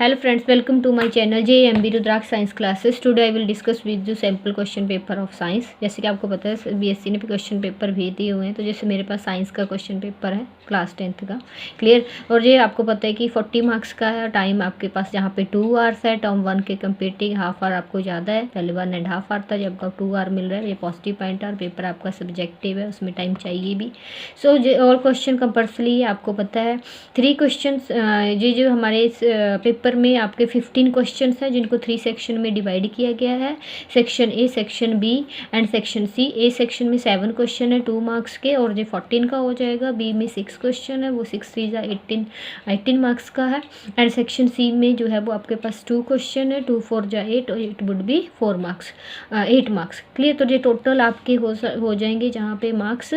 Hello friends, welcome to my channel JMB Rudraksha science classes. Today I will discuss with you sample question paper of science. जैसे कि आपको पता है BSc ने भी क्वेश्चन पेपर भेज दिए हुए हैं, तो जैसे मेरे पास साइंस का क्वेश्चन पेपर है क्लास 10th का, क्लियर। और ये आपको पता है कि 40 मार्क्स का है। टाइम आपके पास जहाँ पे 2 आवर्स है, टर्म 1 के कंपेयरिंग हाफ आवर आपको ज़्यादा है। पहले 1.5 आवर था, जब आपका 2 आवर मिल रहा है, ये पॉजिटिव पॉइंट है। और पेपर आपका सब्जेक्टिव है, उसमें टाइम चाहिए भी। सो और क्वेश्चन कंपल्सरी है, आपको पता है 3 क्वेश्चन ये जो हमारे इस पेपर में आपके 15 क्वेश्चंस हैं, जिनको 3 सेक्शन में डिवाइड किया गया है। Section A, section B and section C. A section में 7 क्वेश्चन है 2 मार्क्स के, और जो 14 का हो जाएगा। बी में 6 क्वेश्चन है, वो 6 3 18 मार्क्स का है। एंड सेक्शन सी में जो है वो आपके पास 2 क्वेश्चन है, 2 4 8, और it would be 8 marks, clear. तो ये टोटल आपके हो जाएंगे जहाँ पे मार्क्स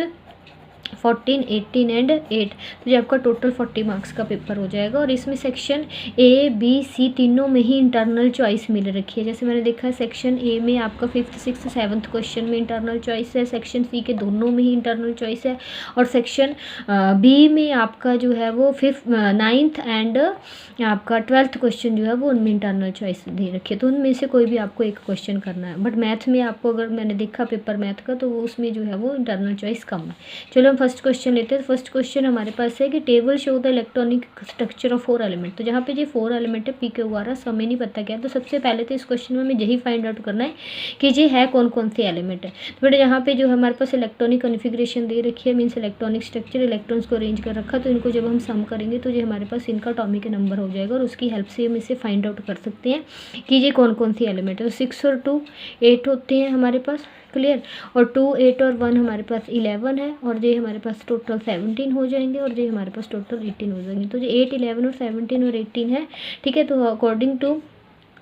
14 18 एंड 8, तो जो आपका टोटल 40 मार्क्स का पेपर हो जाएगा। और इसमें सेक्शन ए बी सी तीनों में ही इंटरनल चॉइस मिल रखी है। जैसे मैंने देखा है सेक्शन ए में आपका 5th 6th 7th क्वेश्चन में इंटरनल चॉइस है, सेक्शन सी के दोनों में ही इंटरनल चॉइस है। और सेक्शन बी में आपका जो है वो 5th 9th एंड आपका 12th क्वेश्चन जो है वो उनमें इंटरनल चॉइस दे रखी है। तो उनमें से कोई भी आपको एक क्वेश्चन करना है। बट मैथ में आपको, अगर मैंने देखा पेपर मैथ का, तो वो उसमें जो है वो इंटरनल चॉइस कम है। चलो फर्स्ट क्वेश्चन लेते हैं। फर्स्ट क्वेश्चन हमारे पास है कि table show the electronic structure of 4 element. तो जहाँ पे ये 4 एलिमेंट है, पी क्यू आर एस, हमें नहीं पता क्या है। तो सबसे पहले तो इस क्वेश्चन में हमें यही फाइंड आउट करना है कि ये है कौन कौन से एलिमेंट है। तो बेटा यहाँ पे जो हमारे पास इलेक्ट्रॉनिक कॉन्फ़िगरेशन दे रखी है, मीन्स इलेक्ट्रॉनिक स्ट्रक्चर, इलेक्ट्रॉन्स को अरेंज कर रखा। तो इनको जब हम सम करेंगे तो ये हमारे पास इनका एटॉमिक नंबर हो जाएगा, और उसकी हेल्प से हम इसे फाइंड आउट कर सकते हैं कि ये कौन कौन सी एलिमेंट है। तो 6 और 2 8 होते हैं हमारे पास, क्लियर। और 2 8 और 1 हमारे पास 11 है, और ये हमारे पास टोटल 17 हो जाएंगे, और ये हमारे पास टोटल 18 हो जाएंगे। तो ये 8 11 और 17 और 18 है, ठीक है। तो अकॉर्डिंग टू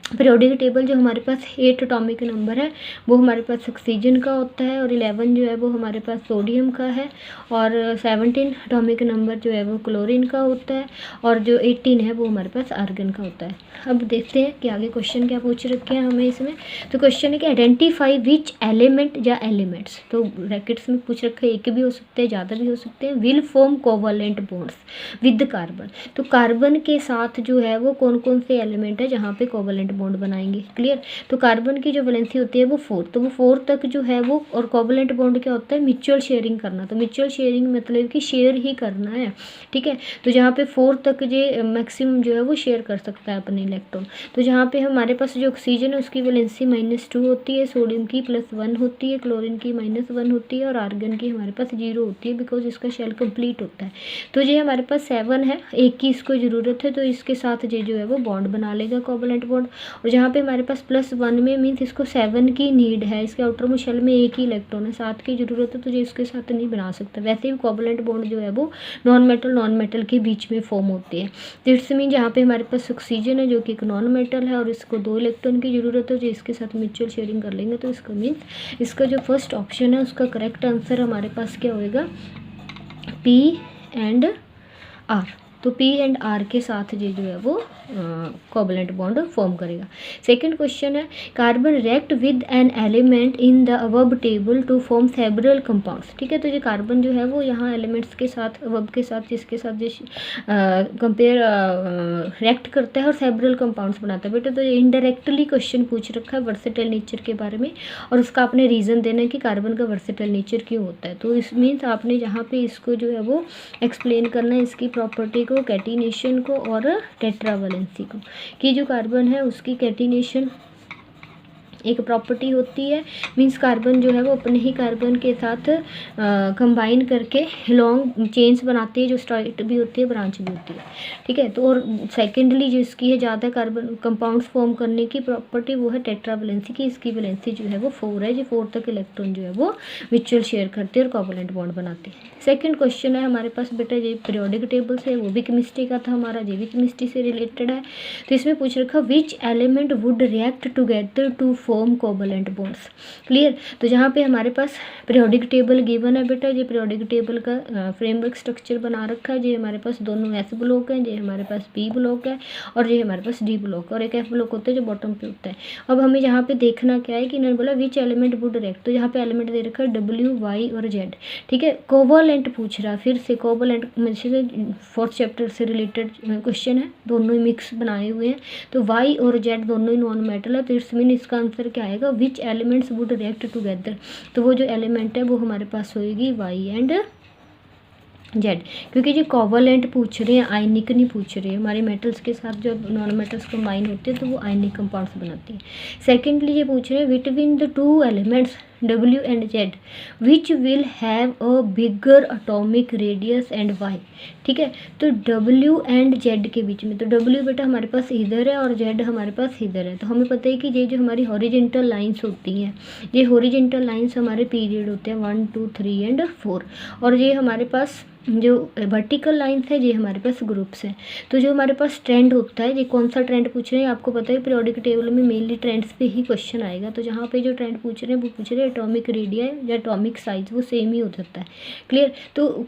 पीरियोडिक टेबल जो हमारे पास 8 एटॉमिक नंबर है वो हमारे पास ऑक्सीजन का होता है, और 11 जो है वो हमारे पास सोडियम का है, और 17 एटॉमिक नंबर जो है वो क्लोरीन का होता है, और जो 18 है वो हमारे पास आर्गन का होता है। अब देखते हैं कि आगे क्वेश्चन क्या पूछ रखे हैं हमें इसमें। तो क्वेश्चन है कि आइडेंटिफाई विच एलिमेंट या एलिमेंट्स, तो ब्रैकेट्स में पूछ रखा है, एक भी हो सकते हैं, ज़्यादा भी हो सकते हैं, will form covalent bonds with carbon. तो कार्बन के साथ जो है वो कौन कौन से एलिमेंट है जहाँ पे कोवलेंट बॉन्ड बनाएंगे, क्लियर। तो कार्बन की जो वैलेंसी होती है वो 4, तो वो 4 तक जो है वो, और कोवलेंट बॉन्ड क्या होता है, म्यूचुअल शेयरिंग करना। तो म्यूचुअल शेयरिंग मतलब कि शेयर ही करना है, ठीक है। तो जहाँ पे 4 तक ये मैक्सिमम जो है वो शेयर कर सकता है अपने इलेक्ट्रॉन। तो जहाँ पे हमारे पास जो ऑक्सीजन है उसकी वैलेंसी -2 होती है, सोडियम की +1 होती है, क्लोरीन की -1 होती है, और आर्गन की हमारे पास 0 होती है, बिकॉज इसका शेल कंप्लीट होता है। तो ये हमारे पास 7 है, एक की इसको ज़रूरत है, तो इसके साथ ये जो है वो बॉन्ड बना लेगा, कोवलेंट बॉन्ड। और जहाँ पे हमारे पास +1 में मीन्स इसको 7 की नीड है, इसके आउटर में शेल में एक ही इलेक्ट्रॉन है, 7 की ज़रूरत है, तो ये इसके साथ नहीं बना सकता। वैसे भी कोवलेंट बॉन्ड जो है वो नॉन मेटल के बीच में फॉर्म होते हैं। तो इट्स मीन जहाँ पे हमारे पास ऑक्सीजन है जो कि एक नॉन मेटल है, और इसको 2 इलेक्ट्रॉन की ज़रूरत है, जो इसके साथ म्यूचुअल शेयरिंग कर लेंगे। तो इसका मीन्स इसका जो फर्स्ट ऑप्शन है उसका करेक्ट आंसर हमारे पास क्या होएगा, पी एंड आर। तो पी एंड आर के साथ ये जो है वो कोवलेंट बॉन्ड फॉर्म करेगा। सेकंड क्वेश्चन है carbon react with an element in the above table to form several compounds, ठीक है। तो ये कार्बन जो है वो यहाँ एलिमेंट्स के साथ, अबव के साथ, जिसके साथ जिस कंपेयर रिएक्ट करता है और सेवरल कंपाउंड्स बनाता है। बेटा तो ये इनडायरेक्टली क्वेश्चन पूछ रखा है वर्सेटाइल नेचर के बारे में, और उसका आपने रीज़न देना है कि कार्बन का वर्सेटाइल नेचर क्यों होता है। तो इस मीन्स आपने यहाँ पे इसको जो है वो एक्सप्लेन करना है, इसकी प्रॉपर्टी को, कैटिनेशन को और टेट्रावैलेंसी को, कि जो कार्बन है उसकी कैटिनेशन एक प्रॉपर्टी होती है, मींस कार्बन जो है वो अपने ही कार्बन के साथ कंबाइन करके लॉन्ग चेन्स बनाती है, जो स्ट्रेट भी होती है, ब्रांच भी होती है, ठीक है। तो और सेकेंडली जो इसकी है ज़्यादा कार्बन कंपाउंड्स फॉर्म करने की प्रॉपर्टी, वो है टेट्रावैलेंसी की। इसकी वैलेंसी जो है वो 4 है, जो 4 तक इलेक्ट्रॉन जो है वो म्यूचुअल शेयर करते हैं और कोवलेंट बॉन्ड बनाते हैं। सेकेंड क्वेश्चन है हमारे पास बेटा ये पीरियोडिक टेबल से, वो भी केमिस्ट्री का था हमारा, ये भी केमिस्ट्री से रिलेटेड है। तो इसमें पूछ रखा which element would react together to form covalent bonds. Clear. तो जहाँ पे हमारे पास पीरियोडिक टेबल गिवन है बेटा, ये पीरियोडिक टेबल का फ्रेमवर्क स्ट्रक्चर बना रखा है। ये हमारे पास दोनों एस ब्लॉक है, ये हमारे पास पी ब्लॉक है, और ये हमारे पास डी ब्लॉक और एक एफ ब्लॉक होता है जो बॉटम पे होता है। अब हमें यहाँ पे देखना क्या है कि इन्होंने बोला विच एलिमेंट वुड रिएक्ट, तो यहाँ पे एलिमेंट दे रखा है डब्ल्यू, वाई और जेड। ठीक है, कोवलेंट पूछ रहा है, फिर से कोवलेंट फोर्थ चैप्टर से रिलेटेड क्वेश्चन है, दोनों ही मिक्स बनाए हुए हैं। तो वाई और जेड दोनों ही नॉन मेटल है, तो इट्स मीन इसका आंसर क्या आएगा, विच एलिमेंट्स वुड रिएक्ट टुगेदर। तो वो जो एलिमेंट है वो हमारे पास होएगी वाई एंड जेड, क्योंकि जो कोवलेंट पूछ रहे हैं आयनिक नहीं पूछ रहे हैं। हमारे मेटल्स के साथ जो नॉन मेटल्स कंबाइन होते हैं तो वो आयनिक कंपाउंड्स बनाती हैं। सेकेंडली ये पूछ रहे हैं between the two elements W and Z which will have a bigger atomic radius and Y. ठीक है, तो W एंड Z के बीच में, तो W बेटा हमारे पास इधर है और Z हमारे पास इधर है। तो हमें पता है कि ये जो हमारी हॉरिजेंटल लाइंस होती हैं, ये हॉरिजेंटल लाइंस हमारे पीरियड होते हैं 1 2 3 एंड 4, और ये हमारे पास जो वर्टिकल लाइंस है ये हमारे पास ग्रुप्स हैं। तो जो हमारे पास ट्रेंड होता है, ये कौन सा ट्रेंड पूछ रहे हैं, आपको पता है पीरियोडिक टेबल में मेनली ट्रेंड्स पे ही क्वेश्चन आएगा। तो जहाँ पे जो ट्रेंड पूछ रहे हैं वो पूछ रहे हैं एटॉमिक रेडिया या एटॉमिक साइज, वो सेम ही हो सकता है। क्लियर। तो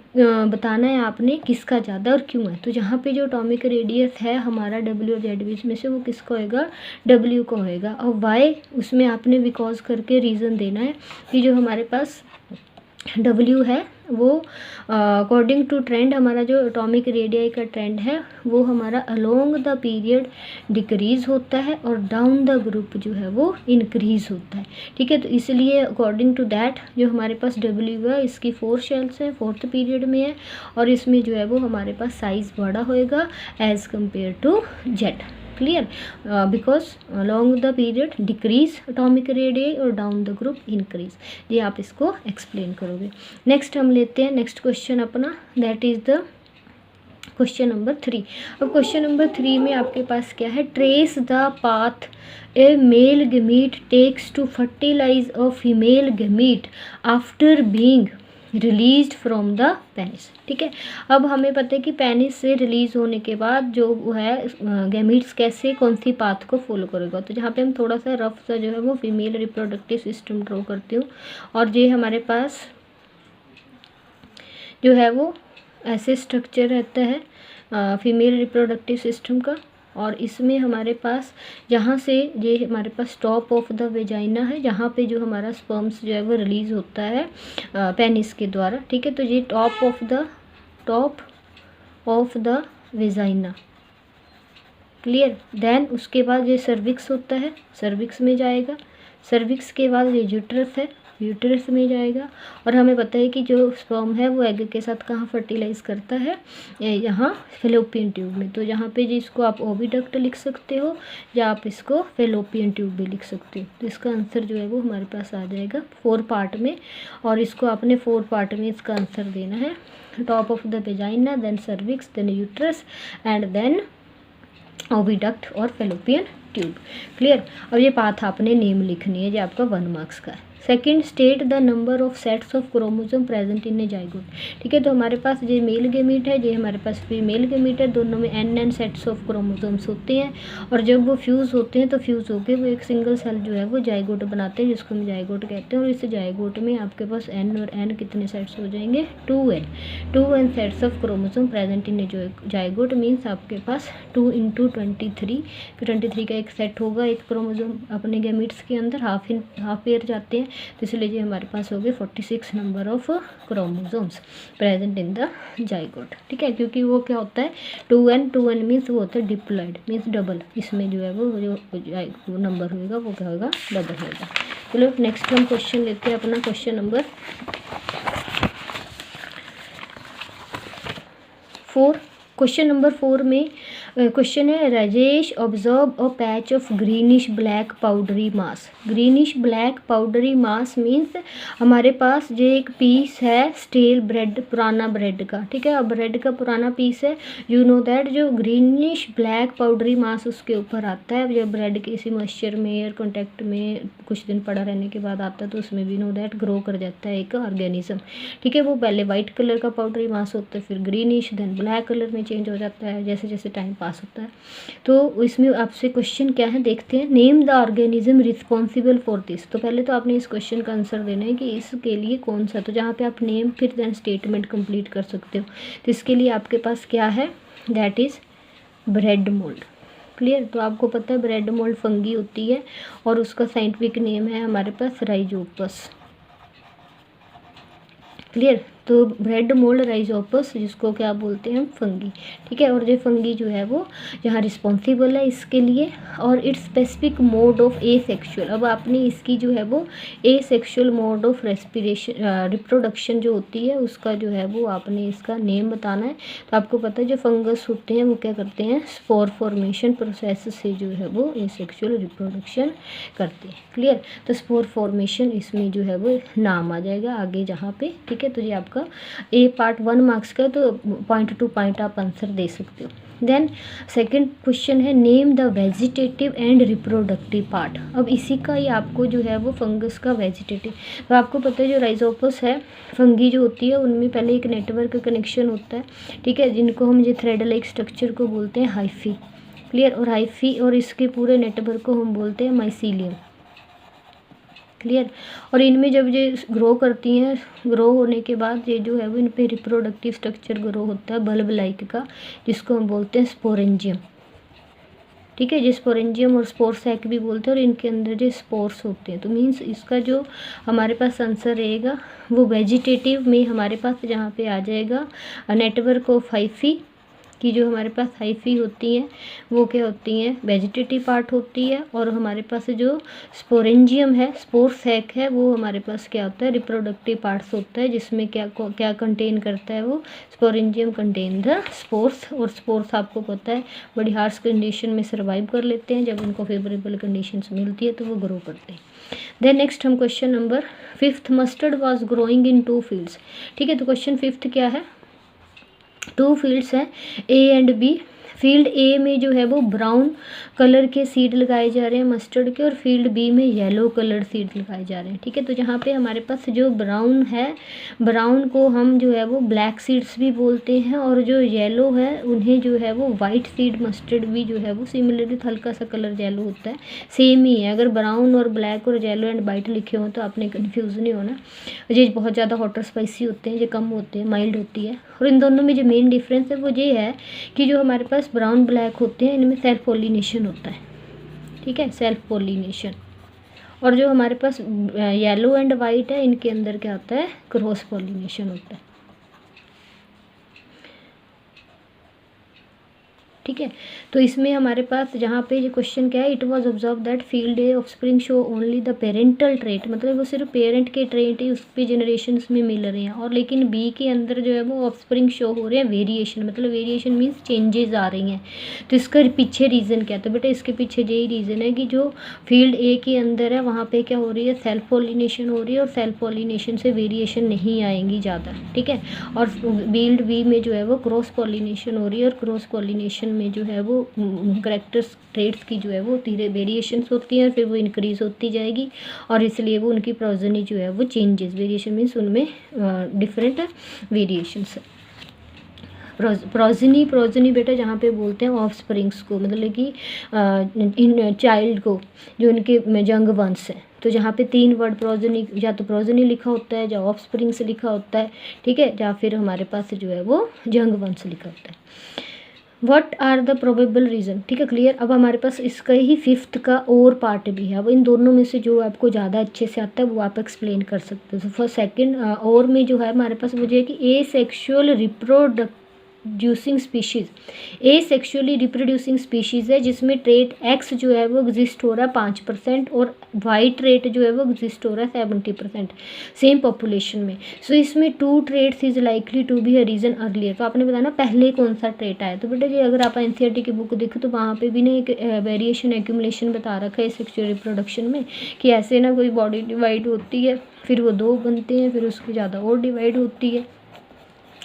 बताना है आपने किसका ज़्यादा और क्यों है। तो जहाँ पे जो एटॉमिक रेडियस है हमारा W और Z बीच में से, वो किसका होएगा, W का होएगा। और वाई उसमें आपने बिकॉज करके रीज़न देना है कि जो हमारे पास W है वो अकॉर्डिंग टू ट्रेंड, हमारा जो एटॉमिक रेडियाई का ट्रेंड है वो हमारा अलोंग द पीरियड डिक्रीज़ होता है और डाउन द ग्रुप जो है वो इंक्रीज़ होता है। ठीक है, तो इसलिए अकॉर्डिंग टू दैट जो हमारे पास W है इसकी 4 शेल्स है, 4th पीरियड में है, और इसमें जो है वो हमारे पास साइज़ बड़ा होएगा as compare to Z. Clear, because along the period decrease atomic radii और डाउन द ग्रुप इंक्रीज। ये आप इसको एक्सप्लेन करोगे। नेक्स्ट हम लेते हैं नेक्स्ट क्वेश्चन अपना, that is the question number 3। अब क्वेश्चन नंबर 3 में आपके पास क्या है, trace the path a male gamete takes to fertilize a female gamete after being release from the penis. ठीक है, अब हमें पता है कि पेनिस से रिलीज़ होने के बाद जो है गैमीट्स कैसे कौन सी पाथ को फॉलो करेगा। तो जहाँ पे हम थोड़ा सा रफ सा जो है वो फीमेल रिप्रोडक्टिव सिस्टम ड्रॉ करती हूँ, और ये हमारे पास जो है वो ऐसे स्ट्रक्चर रहता है फीमेल रिप्रोडक्टिव सिस्टम का, और इसमें हमारे पास जहाँ से ये हमारे पास टॉप ऑफ द वेजाइना है, जहाँ पे जो हमारा स्पर्म्स जो है वो रिलीज़ होता है पेनिस के द्वारा। ठीक है, तो ये top of the vagina. Clear. Then उसके बाद ये सर्विक्स होता है, सर्विक्स में जाएगा, सर्विक्स के बाद ये यूट्रस है, यूट्रस में जाएगा, और हमें पता है कि जो स्पर्म है वो एग के साथ कहाँ फर्टिलाइज करता है, यहाँ फेलोपियन ट्यूब में। तो यहाँ पे जिसको आप ओविडक्ट लिख सकते हो या आप इसको फेलोपियन ट्यूब भी लिख सकते हो। तो इसका आंसर जो है वो हमारे पास आ जाएगा 4 पार्ट में, और इसको आपने 4 पार्ट में इसका आंसर देना है। Top of the vagina, then cervix, then uterus and then oviduct और फेलोपियन ट्यूब। क्लियर। अब ये पाथ आपने नेम लिखनी है, जो आपका 1 मार्क्स का है। Second, state the number of sets of chromosome present in A zygote. ठीक है, तो हमारे पास ये मेल गैमीट है, ये हमारे पास फीमेल गैमीट है, दोनों में n सेट्स ऑफ क्रोमोसोम्स होते हैं, और जब वो फ्यूज़ होते हैं तो फ्यूज़ होकर वो एक सिंगल सेल जो है वो जाइगोट बनाते हैं, जिसको हम जाइगोट कहते हैं। और इस जाइगोट में आपके पास n और n कितने सेट्स हो जाएंगे, 2n sets of chromosome present in A zygote means आपके पास 2 × 23, फिर 23 का एक सेट होगा एक क्रोमोसोम अपने गैमीट्स के अंदर, हाफ पेयर जाते हैं, तो इसलिए ये हमारे पास हो गए 46 number of chromosomes present in the zygote. ठीक है, क्योंकि वो क्या होता है 2n मीन्स वो होता है डिप्लॉइड मीन्स डबल, इसमें जो है वो जो नंबर होगा वो क्या होगा, डबल होगा। चलो नेक्स्ट हम क्वेश्चन लेते हैं अपना, क्वेश्चन नंबर 4। क्वेश्चन नंबर 4 में क्वेश्चन है, Rajesh observe a patch of greenish black powdery mass. Greenish black powdery mass means हमारे पास जो एक पीस है स्टेल ब्रेड, पुराना ब्रेड का। ठीक है, अब ब्रेड का पुराना पीस है, यू नो दैट जो ग्रीनिश ब्लैक पाउडरी मास उसके ऊपर आता है, जब ब्रेड किसी मॉइस्चर में एयर कॉन्टैक्ट में कुछ दिन पड़ा रहने के बाद आता है, तो उसमें भी नो दैट ग्रो कर जाता है एक ऑर्गेनिज्म। ठीक है, वो पहले वाइट कलर का पाउडरी मास होता है, फिर ग्रीनिश, देन ब्लैक कलर में चेंज हो जाता है जैसे जैसे टाइम पास होता है। तो इसमें आपसे क्वेश्चन क्या है देखते हैं। Name the organism responsible for this. तो पहले तो आपने इस क्वेश्चन का आंसर देना है कि इसके लिए कौन सा, तो जहाँ पे आप नेम फिर देन स्टेटमेंट कंप्लीट कर सकते हो। तो इसके लिए आपके पास क्या है, that is bread mould. Clear. तो आपको पता है ब्रेड मोल्ड फंगी होती है और उसका साइंटिफिक नेम है हमारे पास राइजोपस। क्लियर। तो ब्रेड मोल्ड राइजोपस जिसको क्या बोलते हैं हम, फंगी। ठीक है। और ये फंगी जो है वो यहाँ रिस्पॉन्सिबल है इसके लिए। और it's specific mode of asexual, अब आपने इसकी जो है वो asexual mode of respiration reproduction जो होती है उसका जो है वो आपने इसका नेम बताना है। तो आपको पता है जो फंगस होते हैं वो क्या करते हैं, स्पोर फॉर्मेशन प्रोसेस से जो है वो ए सेक्शुअल रिप्रोडक्शन करते हैं। क्लियर। तो स्पोर फॉर्मेशन इसमें जो है वो नाम आ जाएगा आगे जहाँ पे। ठीक है। तो ये आपका ए पार्ट 1 मार्क्स का, तो पॉइंट टू पॉइंट आप आंसर दे सकते हो। देन सेकंड क्वेश्चन है name the vegetative and reproductive part. अब इसी का ही आपको जो है वो फंगस का वेजिटेटिव, तो आपको पता है जो राइजोपस है फंगी जो होती है उनमें पहले एक नेटवर्क कनेक्शन होता है। ठीक है। जिनको हम ये थ्रेड लाइक स्ट्रक्चर को बोलते हैं हाइफी। क्लियर। और हाइफी और इसके पूरे नेटवर्क को हम बोलते हैं माइसीलियम। क्लियर। और इनमें जब ये ग्रो करती हैं, ग्रो होने के बाद ये जो है वो इन पे रिप्रोडक्टिव स्ट्रक्चर ग्रो होता है बल्ब लाइक का, जिसको हम बोलते हैं स्पोरेंजियम। ठीक है। जो स्पोरेंजियम और स्पोर सैक भी बोलते हैं। और इनके अंदर जो स्पोर्स होते हैं, तो मीन्स इसका जो हमारे पास आंसर रहेगा वो वेजिटेटिव में हमारे पास जहाँ पे आ जाएगा नेटवर्क ऑफ हाइफी की, जो हमारे पास हाइफी होती हैं वो क्या होती हैं, वेजिटेटिव पार्ट होती है। और हमारे पास जो स्पोरेंजियम है, स्पोर सैक है, वो हमारे पास क्या होता है, रिप्रोडक्टिव पार्ट्स होता है, जिसमें क्या कंटेन करता है वो, स्पोरेंजियम कंटेन द स्पोर्स। और स्पोर्स आपको पता है बड़ी हार्श कंडीशन में सर्वाइव कर लेते हैं, जब उनको फेवरेबल कंडीशंस मिलती है तो वो ग्रो करते हैं। देन नेक्स्ट हम question number 5, mustard was growing in 2 fields. ठीक है। तो क्वेश्चन 5 क्या है, 2 फील्ड्स हैं ए एंड बी। फील्ड ए में जो है वो ब्राउन कलर के सीड लगाए जा रहे हैं मस्टर्ड के, और फील्ड बी में येलो कलर सीड लगाए जा रहे हैं। ठीक है। तो जहाँ पे हमारे पास जो ब्राउन है, ब्राउन को हम जो है वो ब्लैक सीड्स भी बोलते हैं, और जो येलो है उन्हें जो है वो वाइट सीड मस्टर्ड भी जो है वो सिमिलरली हल्का सा कलर येलो होता है, सेम ही है। अगर ब्राउन और ब्लैक और येलो एंड वाइट लिखे हो तो आपने कन्फ्यूज़ नहीं होना। ये बहुत ज़्यादा हॉट और स्पाइसी होते हैं, ये कम होते हैं, माइल्ड होती है। और इन दोनों में जो मेन डिफरेंस है वो ये है कि जो हमारे पास ब्राउन ब्लैक होते हैं इनमें सेल्फ पॉलिनेशन होता है। ठीक है। Self pollination. और जो हमारे पास येलो एंड वाइट है इनके अंदर क्या होता है, क्रॉस पॉलिनेशन होता है। ठीक है। तो इसमें हमारे पास जहाँ पे ये क्वेश्चन क्या है, it was observe that field A of spring show only the parental trait, मतलब वो सिर्फ पेरेंट के ट्रेट ही उस पे जनरेशन्स में मिल रहे हैं। और लेकिन बी के अंदर जो है वो ऑफ स्प्रिंग शो हो रहे हैं वेरिएशन, मतलब वेरिएशन मीन्स चेंजेस आ रही हैं। तो इसका पीछे रीज़न क्या है, तो बेटा इसके पीछे यही रीज़न है कि जो फील्ड ए के अंदर है वहाँ पर क्या हो रही है, सेल्फ पॉलिनेशन हो रही है, और सेल्फ पॉलिनेशन से वेरिएशन नहीं आएंगी ज़्यादा। ठीक है। और फील्ड बी में जो है वो क्रॉस पॉलिनेशन हो रही है, और क्रॉस पॉलिनेशन में जो है वो कैरेक्टर्स ट्रेट्स की जो है वो धीरे वेरिएशंस होती हैं, फिर वो इंक्रीज़ होती जाएगी, और इसलिए वो उनकी प्रोजनी जो है वो चेंजेस, वेरिएशन मीन्स उनमें डिफरेंट वेरिएशंस। प्रोजनी बेटा जहाँ पे बोलते हैं ऑफ स्प्रिंग्स को, मतलब कि इन चाइल्ड को, जो उनके यंग वंस हैं। तो जहाँ पे 3 वर्ड प्रोजनी, या तो प्रोजनी लिखा होता है, या ऑफ स्प्रिंग्स लिखा होता है। ठीक है। या फिर हमारे पास जो है वो यंग वंस लिखा होता है। What are the probable reason. ठीक है। क्लियर। अब हमारे पास इसका ही 5th का और पार्ट भी है। अब इन दोनों में से जो आपको ज़्यादा अच्छे से आता है वो आप एक्सप्लेन कर सकते हो। तो फर्स्ट सेकंड और में जो है हमारे पास मुझे है कि ए सेक्शुअल रिप्रोड्यूसिंग स्पीशीज़, ए सेक्शुअली रिप्रोड्यूसिंग स्पीशीज़ है जिसमें ट्रेट एक्स जो है वो एग्जिस्ट हो रहा है 5%, और वाई ट्रेट जो है वो एग्जिस्ट हो रहा है 70% सेम पॉपुलेशन में। सो इसमें 2 traits is likely to be a reason earlier. तो आपने बताया ना पहले कौन सा ट्रेट आया, तो बेटा जी अगर आप एनसीईआरटी की बुक देखो तो वहाँ पे भी ना एक वेरिएशन एक्यूमुलेशन बता रखा है सेक्शुअल रिप्रोडक्शन में, कि ऐसे ना कोई बॉडी डिवाइड होती है, फिर वो 2 बनते हैं, फिर उसकी ज़्यादा और डिवाइड होती है।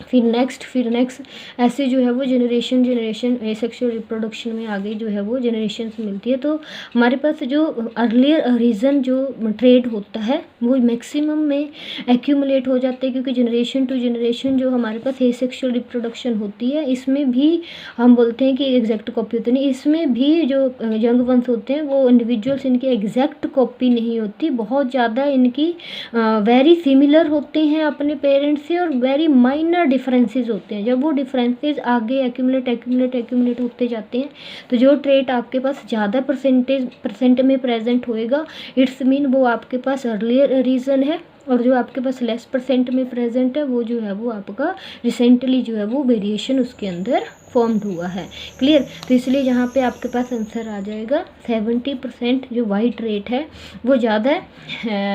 फिर नेक्स्ट ऐसे जो है वो जनरेशन एसेक्सुअल रिप्रोडक्शन में आगे जो है वो जनरेशन मिलती है। तो हमारे पास जो अर्लियर रीजन जो ट्रेड होता है वो मैक्सिमम में एक्यूमुलेट हो जाते हैं, क्योंकि जनरेशन टू जनरेशन जो हमारे पास एसेक्सुअल रिप्रोडक्शन होती है इसमें भी हम बोलते हैं कि एग्जैक्ट कॉपी होती नहीं, इसमें भी जो यंग वंस होते हैं वो इंडिविजुअल्स इनकी एग्जैक्ट कॉपी नहीं होती, बहुत ज़्यादा इनकी वेरी सिमिलर होते हैं अपने पेरेंट्स से, और वेरी माइनर डिफरेंसेस होते हैं। जब वो डिफरेंसेस आगे एक्यूमुलेट होते जाते हैं तो जो ट्रेट आपके पास ज़्यादा परसेंट में प्रेजेंट होएगा, इट्स मीन वो आपके पास अर्लियर रीजन है, और जो आपके पास लेस परसेंट में प्रेजेंट है वो जो है वो आपका रिसेंटली जो है वो वेरिएशन उसके अंदर फॉर्म्ड हुआ है। क्लियर? तो इसलिए यहाँ पे आपके पास आंसर आ जाएगा 70% जो वाइट रेट है वो ज़्यादा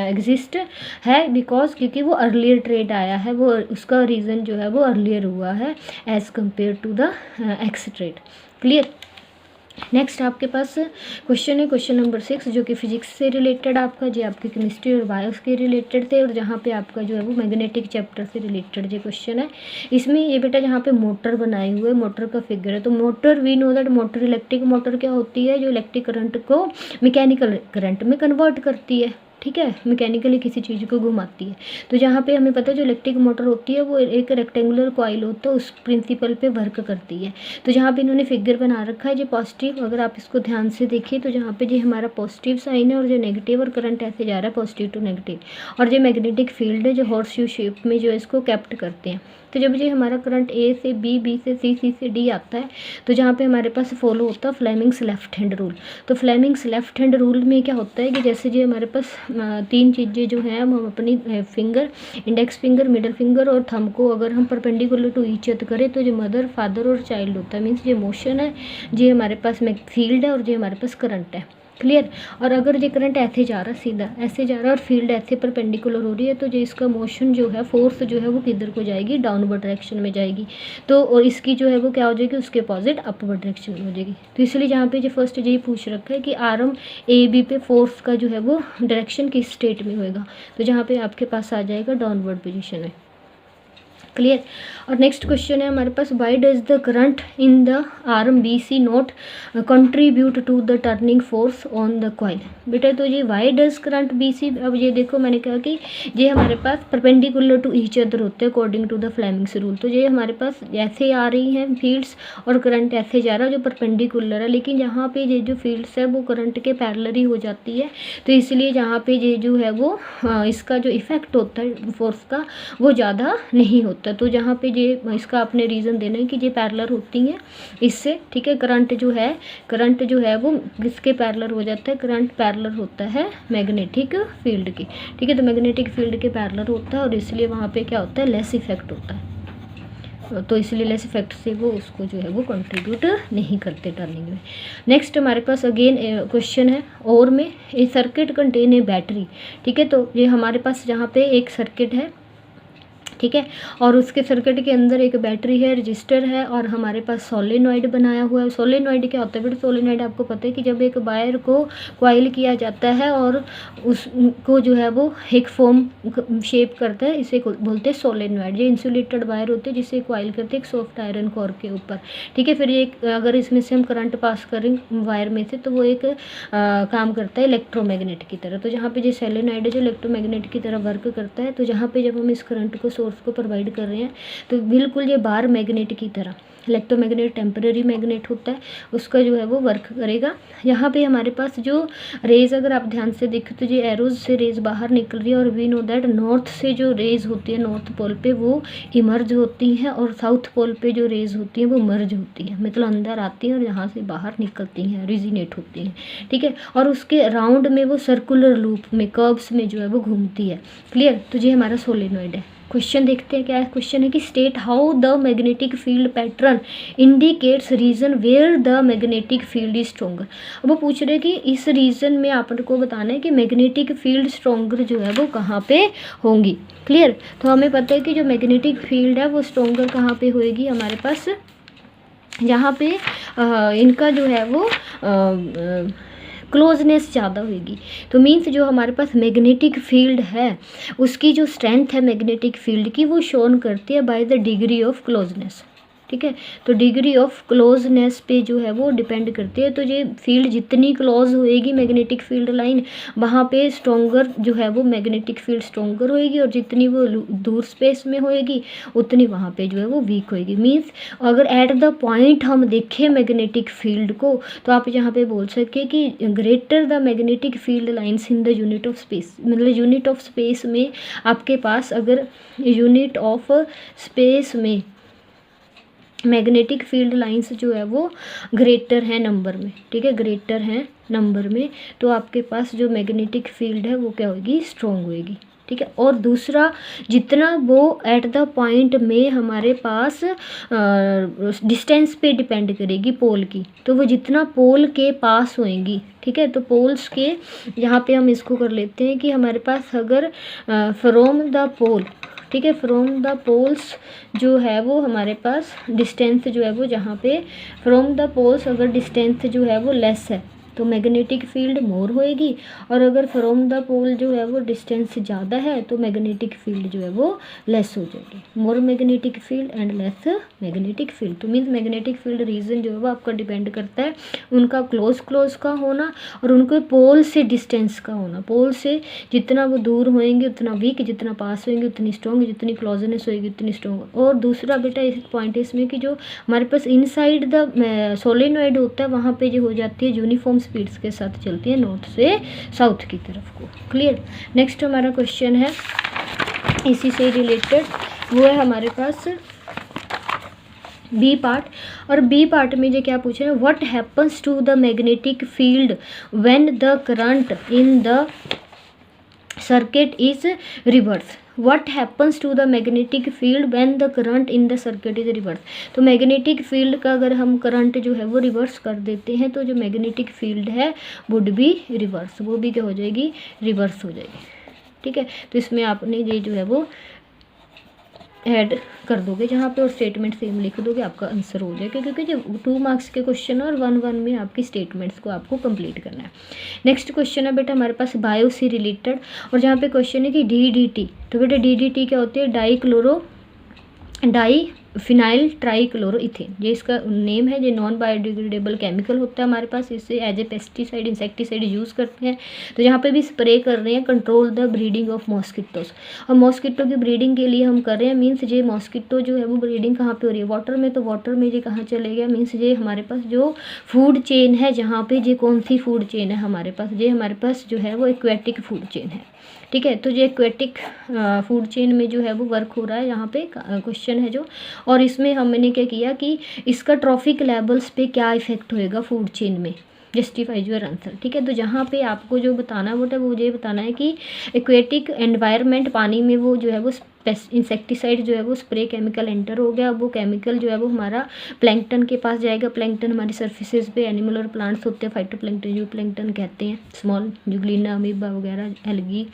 एग्जिस्ट है, बिकॉज क्योंकि वो अर्लियर ट्रेड आया है, वो उसका रीज़न जो है वो अर्लियर हुआ है as compare to the X trait. Clear? Next आपके पास क्वेश्चन है क्वेश्चन नंबर 6, जो कि फिजिक्स से रिलेटेड आपका जो आपकी केमिस्ट्री और बायोस के रिलेटेड थे, और जहाँ पे आपका जो है वो मैग्नेटिक चैप्टर से रिलेटेड जो क्वेश्चन है। इसमें ये बेटा जहाँ पे मोटर बनाए हुए मोटर का फिगर है, तो motor we know that motor electric motor क्या होती है, जो इलेक्ट्रिक करंट को मैकेनिकल करंट में कन्वर्ट करती है। ठीक है, मैकेनिकली किसी चीज़ को घुमाती है। तो जहाँ पे हमें पता है जो इलेक्ट्रिक मोटर होती है वो एक रेक्टेंगुलर कॉइल होता है, उस प्रिंसिपल पे वर्क करती है। तो जहाँ पे इन्होंने फिगर बना रखा है जो पॉजिटिव, अगर आप इसको ध्यान से देखिए तो जहाँ पे जो हमारा पॉजिटिव साइन है और जो नेगेटिव, और करंट ऐसे जा रहा है पॉजिटिव टू नेगेटिव, और जो मैग्नेटिक फील्ड है जो हॉर्स यू शेप में जो इसको कैप्ट करते हैं। तो जब ये हमारा करंट ए से बी, बी से सी, सी से डी आता है, तो जहाँ पे हमारे पास फॉलो होता है फ्लेमिंग्स लेफ्ट हैंड रूल। तो फ्लेमिंग्स लेफ्ट हैंड रूल में क्या होता है कि जैसे जो हमारे पास तीन चीज़ें जो हैं हम अपनी finger, index finger, middle finger और थंब को अगर हम परपेंडिकुलर टू ईच अदर करें तो जो मदर, फादर और चाइल्ड होता है, मीन्स ये मोशन है, ये हमारे पास में फील्ड है और ये हमारे पास करंट है। क्लियर? और अगर ये करंट ऐसे जा रहा है, सीधा ऐसे जा रहा है और फील्ड ऐसे परपेंडिकुलर हो रही है, तो जो इसका मोशन जो है, फोर्स जो है वो किधर को जाएगी, डाउनवर्ड डायरेक्शन में जाएगी। तो और इसकी जो है वो क्या हो जाएगी, उसके अपोजिट अपवर्ड डायरेक्शन में हो जाएगी। तो इसलिए जहाँ पे जो फर्स्ट यही पूछ रखा है कि आर्म ए बी पे फोर्स का जो है वो डायरेक्शन किस स्टेट में होएगा, तो जहाँ पे आपके पास आ जाएगा डाउनवर्ड पोजिशन में। क्लियर? और नेक्स्ट क्वेश्चन है हमारे पास, why does the current in the arm B C not contribute to the turning force on the coil. बेटा तो ये why does current B C, अब ये देखो मैंने कहा कि ये हमारे पास परपेंडिकुलर टू ईच अदर होते हैं according to the Fleming's rule. तो ये हमारे पास ऐसे आ रही हैं फील्ड्स और करंट ऐसे जा रहा है जो परपेंडिकुलर है, लेकिन यहाँ पे ये जो फील्ड्स है वो करंट के पैरेलल ही हो जाती है। तो इसलिए जहाँ पे ये जो है वो इसका जो इफेक्ट होता है फोर्स का वो ज़्यादा नहीं होता। तो जहाँ पे ये इसका आपने रीज़न देना है कि ये पैरेलल होती हैं इससे। ठीक है, करंट जो है वो किसके पैरेलल हो जाता है, करंट पैरेलल होता है मैग्नेटिक फील्ड की। ठीक है, तो मैग्नेटिक फील्ड के पैरेलल होता है और इसलिए वहाँ पे क्या होता है, लेस इफेक्ट होता है। तो इसलिए लेस इफेक्ट से वो उसको जो है वो कंट्रीब्यूट नहीं करते टर्निंग में। नेक्स्ट हमारे पास अगेन क्वेश्चन है, और में ए सर्किट कंटेन ए बैटरी। ठीक है, तो ये हमारे पास जहाँ पे एक सर्किट है, ठीक है, और उसके सर्किट के अंदर एक बैटरी है, रजिस्टर है, और हमारे पास सोलेनॉइड बनाया हुआ है। सोलेनॉइड क्या होता है बेटा, सोलेनॉइड आपको पता है कि जब एक वायर को कॉइल किया जाता है और उसको जो है वो एक फॉर्म शेप करता है, इसे बोलते हैं सोलेनॉइड। ये इंसुलेटेड वायर होते हैं जिसे कॉइल करते हैं एक सॉफ्ट आयरन कोर के ऊपर। ठीक है, फिर ये अगर इसमें से हम करंट पास करें वायर में से तो वो एक काम करता है इलेक्ट्रोमैग्नेट की तरह। तो जहाँ पे ये सोलेनॉइड है जो इलेक्ट्रोमैग्नेट की तरह वर्क करता है, तो जहाँ पे जब हम इस करंट को सोर्स को प्रोवाइड कर रहे हैं तो बिल्कुल ये बार मैग्नेट की तरह, इलेक्ट्रोमैग्नेट टेम्परेरी मैग्नेट होता है, उसका जो है वो वर्क करेगा। यहाँ पे हमारे पास जो रेज, अगर आप ध्यान से देखें तो ये एरोज से रेज बाहर निकल रही है, और वी नो दैट नॉर्थ से जो रेज होती है नॉर्थ पोल पे वो इमर्ज होती हैं, और साउथ पोल पे जो रेज होती हैं वो मर्ज होती हैं, मतलब अंदर आती हैं और यहाँ से बाहर निकलती हैं, रिजिनेट होती हैं। ठीक है, और उसके राउंड में वो सर्कुलर लूप में, कर्व्स में जो है वो घूमती है। क्लियर? तो ये हमारा सोलेनॉइड है। क्वेश्चन देखते हैं क्या है। क्वेश्चन है कि state how the magnetic field pattern indicates region where the magnetic field is stronger. अब वो पूछ रहे हैं कि इस रीजन में आपको बताना है कि मैग्नेटिक फील्ड स्ट्रोंगर जो है वो कहाँ पे होंगी। क्लियर? तो हमें पता है कि जो मैग्नेटिक फील्ड है वो स्ट्रोंगर कहाँ पे होएगी, हमारे पास जहाँ पे इनका जो है वो क्लोजनेस ज़्यादा होगी। तो मीन्स जो हमारे पास मैग्नेटिक फील्ड है उसकी जो स्ट्रेंथ है मैग्नेटिक फील्ड की वो शोन करती है by the degree of closeness. ठीक है, तो डिग्री ऑफ क्लोजनेस पे जो है वो डिपेंड करती है। तो ये फील्ड जितनी क्लोज होएगी मैग्नेटिक फील्ड लाइन, वहाँ पे स्ट्रोंगर जो है वो मैग्नेटिक फील्ड स्ट्रोंगर होएगी, और जितनी वो दूर स्पेस में होएगी उतनी वहाँ पे जो है वो वीक होएगी। मीन्स अगर एट द पॉइंट हम देखें मैग्नेटिक फील्ड को, तो आप यहाँ पे बोल सके कि greater the magnetic field lines in the unit of space, मतलब यूनिट ऑफ स्पेस में आपके पास अगर यूनिट ऑफ स्पेस में मैग्नेटिक फील्ड लाइंस जो है वो ग्रेटर है नंबर में, ठीक है, ग्रेटर है नंबर में, तो आपके पास जो मैग्नेटिक फील्ड है वो क्या होगी, स्ट्रॉन्ग होएगी। ठीक है, और दूसरा जितना वो एट द पॉइंट में हमारे पास डिस्टेंस पे डिपेंड करेगी पोल की, तो वो जितना पोल के पास होएंगी, ठीक है, तो पोल्स के यहाँ पे हम इसको कर लेते हैं कि हमारे पास अगर फ्रॉम द पोल, ठीक है, फ्रॉम द पोल्स जो है वो हमारे पास डिस्टेंस जो है वो जहाँ पे फ्रॉम द पोल्स अगर डिस्टेंस जो है वो लेस है तो मैग्नेटिक फील्ड मोर होएगी, और अगर फ्रॉम द पोल जो है वो डिस्टेंस ज़्यादा है तो मैग्नेटिक फील्ड जो है वो लेस हो जाएगी। More magnetic field and less magnetic field. तो मीन्स मैग्नेटिक फील्ड रीजन जो है वो आपका डिपेंड करता है उनका क्लोज का होना और उनके पोल से डिस्टेंस का होना। पोल से जितना वो दूर होएंगे उतना वीक, जितना पास होएंगे उतनी स्ट्रॉन्ग, जितनी क्लोजनेस होएगी उतनी स्ट्रॉन्ग। और दूसरा बेटा एक पॉइंट है इसमें कि जो हमारे पास इनसाइड द सोलेनॉइड होता है वहाँ पे जो हो जाती है यूनिफॉर्म स्पीड्स के साथ चलती है नॉर्थ से साउथ की तरफ को। क्लियर। नेक्स्ट हमारा क्वेश्चन है इसी से रिलेटेड, वो है हमारे पास बी पार्ट। और बी पार्ट में जो क्या पूछा है, what happens to the magnetic field when the current in the circuit is reverse. What happens to the magnetic field when the current in the circuit is reverse? तो magnetic field का अगर हम current जो है वो reverse कर देते हैं तो जो मैग्नेटिक फील्ड है वुड बी रिवर्स, वो भी क्या हो जाएगी, रिवर्स हो जाएगी। ठीक है, तो इसमें आपने ये जो है वो ऐड कर दोगे जहाँ पे, और स्टेटमेंट सेम लिख दोगे, आपका आंसर हो जाएगा, क्योंकि जो 2 मार्क्स के क्वेश्चन और 1 में आपकी स्टेटमेंट्स को आपको कंप्लीट करना है। नेक्स्ट क्वेश्चन है बेटा हमारे पास बायो से रिलेटेड, और जहाँ पे क्वेश्चन है कि DDT। तो बेटा DDT क्या होती है, डाई फिनाइल ट्राईक्लोरोइथेन, ये इसका नेम है। ये नॉन बायोडिग्रेडेबल केमिकल होता है हमारे पास, इससे as a pesticide insecticide use करते हैं। तो यहाँ पे भी स्प्रे कर रहे हैं control the breeding of mosquitoes, और मॉस्किटो की ब्रीडिंग के लिए हम कर रहे हैं। मीन्स ये मॉस्किटो जो है वो ब्रीडिंग कहाँ पे हो रही है, वाटर में, तो वाटर में ये कहाँ चले गया, मीन्स ये हमारे पास जो फूड चेन है, जहाँ पे ये कौन सी फूड चेन है हमारे पास, ये हमारे पास जो है वो एक्वेटिक फूड चेन है। ठीक है, तो ये एक्वेटिक फूड चेन में जो है वो वर्क हो रहा है, यहाँ पे क्वेश्चन है जो। और इसमें हमने क्या किया कि इसका ट्रॉफिक लेवल्स पे क्या इफेक्ट होएगा फूड चेन में, जस्टिफाइज योर आंसर। ठीक है, तो जहाँ पे आपको जो बताना है वो ये बताना है कि एक्वेटिक एनवायरनमेंट, पानी में वो जो है वो इंसेक्टिसाइड जो है वो स्प्रे केमिकल एंटर हो गया। वो केमिकल जो है वो हमारा प्लैंकटन के पास जाएगा। प्लैंकटन हमारी सर्फेसेस पे एनिमल और प्लांट्स होते हैं, फाइटोप्लैंकटन जो प्लैंकटन कहते हैं, स्मॉल जुगलीना अमीबा वगैरह, एल्गी,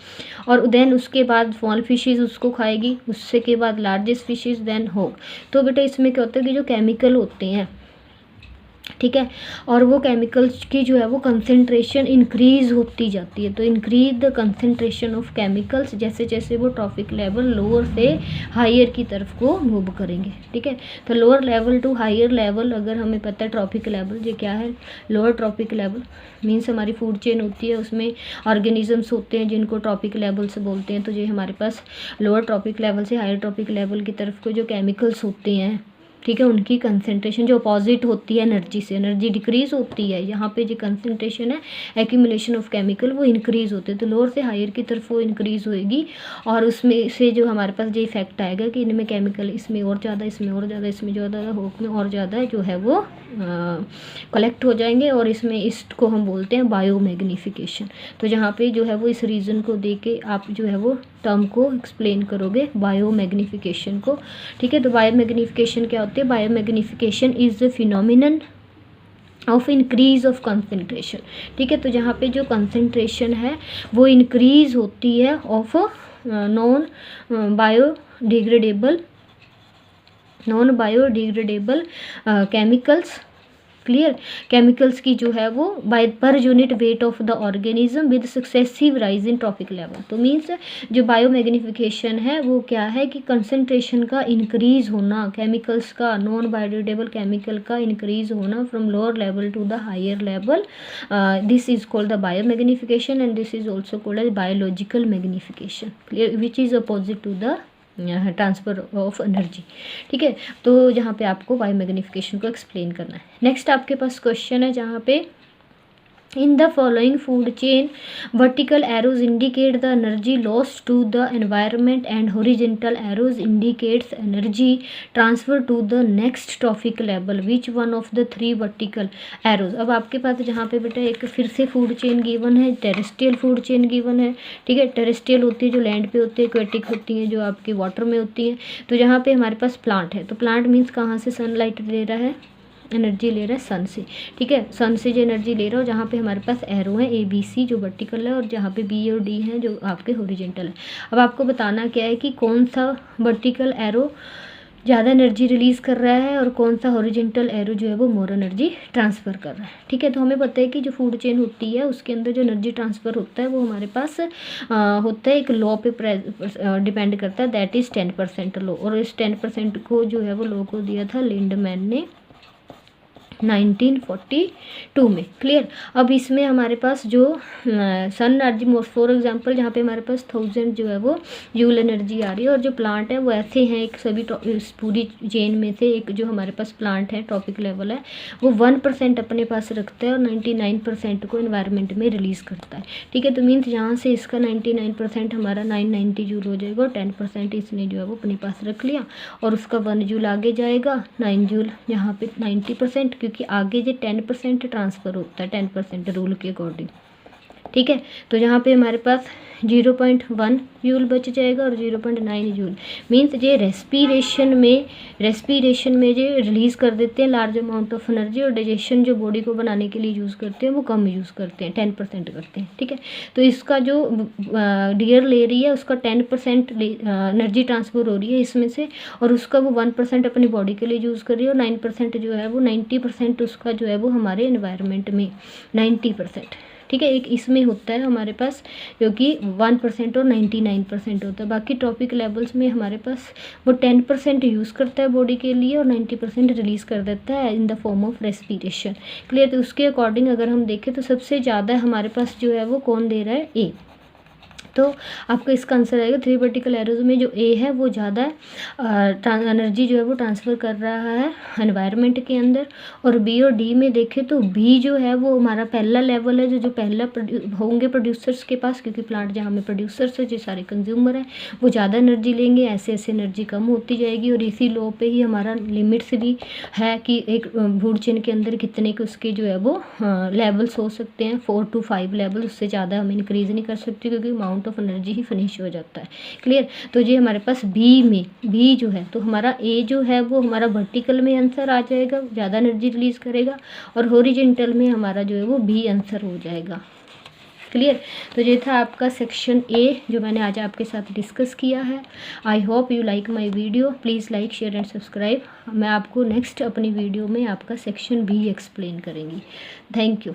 और देन उसके बाद स्मॉल फिशेज उसको खाएगी, उससे के बाद लार्जेस्ट फिशेज, देन होग। तो बेटा इसमें क्या होता है कि जो केमिकल होते हैं, ठीक है, और वो केमिकल्स की जो है वो कंसंट्रेशन इंक्रीज होती जाती है। तो increase the concentration of chemicals, जैसे जैसे वो ट्रॉफिक लेवल लोअर से हायर की तरफ को मूव करेंगे। ठीक है, तो lower level to higher level, अगर हमें पता है ट्रॉफिक लेवल ये क्या है, लोअर ट्रॉफिक लेवल मीन्स हमारी फूड चेन होती है, उसमें ऑर्गेनिजम्स होते हैं जिनको ट्रॉफिक लेवल से बोलते हैं। तो ये हमारे पास लोअर ट्रॉफिक लेवल से हायर ट्रॉफिक लेवल की तरफ को जो केमिकल्स होते हैं, ठीक है, उनकी कंसंट्रेशन जो अपोजिट होती है एनर्जी से, एनर्जी डिक्रीज होती है। यहाँ पे जो कंसंट्रेशन है एक्यूमुलेशन ऑफ केमिकल वो इंक्रीज होते हैं, तो लोअर से हायर की तरफ वो इंक्रीज होएगी, और उसमें से जो हमारे पास जो इफेक्ट आएगा कि इनमें केमिकल इसमें और ज़्यादा, इसमें और ज़्यादा, इसमें जो ज़्यादा, होक में और ज़्यादा जो है वो कलेक्ट हो जाएंगे, और इसमें इसको हम बोलते हैं बायोमैग्निफिकेशन। तो जहाँ पे जो है वो इस रीज़न को दे के आप जो है वो टर्म को एक्सप्लेन करोगे बायोमैग्निफिकेशन को। ठीक है, तो बायोमैग्निफिकेशन क्या होती है, biomagnification is the phenomenon of increase of concentration. ठीक है, तो जहाँ पे जो कंसंट्रेशन है वो इंक्रीज होती है of non biodegradable chemicals, clear. Chemicals की जो है वो by per unit weight of the organism with successive rise in tropic level. तो मीन्स जो बायोमैग्निफिकेशन है वो क्या है कि कंसंट्रेशन का इंक्रीज होना, केमिकल्स का, नॉन बायोडिग्रेडेबल केमिकल का इंक्रीज होना from lower level to the higher level, this is called the biomagnification and this is also called as biological magnification, clear, which is opposite to the transfer of energy. ठीक है, तो जहाँ पे आपको biomagnification को explain करना है। Next आपके पास क्वेश्चन है जहाँ पे in the following food chain vertical arrows indicate the energy lost to the environment and horizontal arrows indicates energy transfer to the next trophic level, which one of the three vertical arrows। अब आपके पास जहाँ पे बेटा एक फिर से food chain given है, terrestrial food chain given है। ठीक है, टेरेस्ट्रियल होती है जो लैंड पे होती है, एक्वेटिक होती है जो आपके वाटर में होती है। तो जहाँ पे हमारे पास प्लांट है, तो प्लांट मीन्स कहाँ से सनलाइट ले रहा है, एनर्जी ले रहा है सन से। ठीक है, सन से जो एनर्जी ले रहा है, जहाँ पे हमारे पास एरो है ABC जो वर्टिकल है और जहाँ पे B और D हैं जो आपके हॉरिजॉन्टल है। अब आपको बताना क्या है कि कौन सा वर्टिकल एरो ज़्यादा एनर्जी रिलीज़ कर रहा है और कौन सा हॉरिजॉन्टल एरो जो है वो मोर एनर्जी ट्रांसफ़र कर रहा है। ठीक है, तो हमें पता है कि जो फूड चेन होती है उसके अंदर जो एनर्जी ट्रांसफ़र होता है वो हमारे पास होता है एक लॉ पे डिपेंड करता है, दैट इज़ 10% लॉ। और इस 10% को जो है वो लॉ को दिया था लिंडमैन ने 1942 में। क्लियर। अब इसमें हमारे पास जो सन एनर्जी फॉर एग्जांपल जहाँ पे हमारे पास 1000 जो है वो जूल एनर्जी आ रही है और जो प्लांट है वो ऐसे हैं, एक सभी इस पूरी चेन में से एक जो हमारे पास प्लांट है ट्रॉपिक लेवल है वो 1% अपने पास रखता है और 99% को एनवायरनमेंट में रिलीज़ करता है। ठीक है, तो मीन्स यहाँ से इसका 99% हमारा 990 जूल हो जाएगा और 10% इसने जो है वो अपने पास रख लिया और उसका 1 जूल आगे जाएगा, 9 जूल यहाँ पे 90%, क्योंकि आगे जो 10% ट्रांसफ़र होता है 10% रूल के अकॉर्डिंग। ठीक है, तो यहाँ पे हमारे पास 0.1 जूल बच जाएगा और 0.9 जूल मीन्स ये रेस्पिरेशन में जो रिलीज़ कर देते हैं लार्ज अमाउंट ऑफ एनर्जी और डाइजेशन जो बॉडी को बनाने के लिए यूज़ करते हैं वो कम यूज़ करते हैं, 10% करते हैं। ठीक है, तो इसका जो डियर ले रही है उसका 10% एनर्जी ट्रांसफ़र हो रही है इसमें से और उसका वो 1% अपनी बॉडी के लिए यूज़ कर रही है और 9% जो है वो 90% उसका जो है वो हमारे एनवायरनमेंट में 90%। ठीक है, एक इसमें होता है हमारे पास क्योंकि 1% और 99% होता है। बाकी टॉपिक लेवल्स में हमारे पास वो 10% यूज़ करता है बॉडी के लिए और 90% रिलीज़ कर देता है in the form of respiration. Clear. तो उसके अकॉर्डिंग अगर हम देखें तो सबसे ज़्यादा हमारे पास जो है वो कौन दे रहा है, ए। तो आपका इसका आंसर आएगा 3 वर्टिकल एरोज में जो ए है वो ज़्यादा एनर्जी जो है वो ट्रांसफ़र कर रहा है एनवायरनमेंट के अंदर। और बी और डी में देखें तो बी जो है वो हमारा पहला लेवल है जो पहला होंगे प्रोड्यूसर्स के पास, क्योंकि प्लांट जहाँ में प्रोड्यूसर्स है जो सारे कंज्यूमर हैं वो ज़्यादा एनर्जी लेंगे, ऐसे ऐसे एनर्जी कम होती जाएगी। और इसी लॉ पे ही हमारा लिमिट्स भी है कि एक फूड चेन के अंदर कितने के उसके जो है वो लेवल्स हो सकते हैं, 4 to 5 लेवल, उससे ज़्यादा हम इंक्रीज़ नहीं कर सकते क्योंकि amount of energy he finish हो जाता है। क्लियर। तो ये हमारे पास बी जो है तो हमारा ए जो है वो हमारा वर्टिकल में आंसर आ जाएगा, ज़्यादा एनर्जी रिलीज़ करेगा और हॉरिजॉन्टल में हमारा जो है वो बी आंसर हो जाएगा। क्लियर। तो ये था आपका सेक्शन ए जो मैंने आज आपके साथ डिस्कस किया है। I hope you like my video. Please like, share and subscribe. मैं आपको नेक्स्ट अपनी वीडियो में आपका सेक्शन बी एक्सप्लेन करेंगी। Thank you.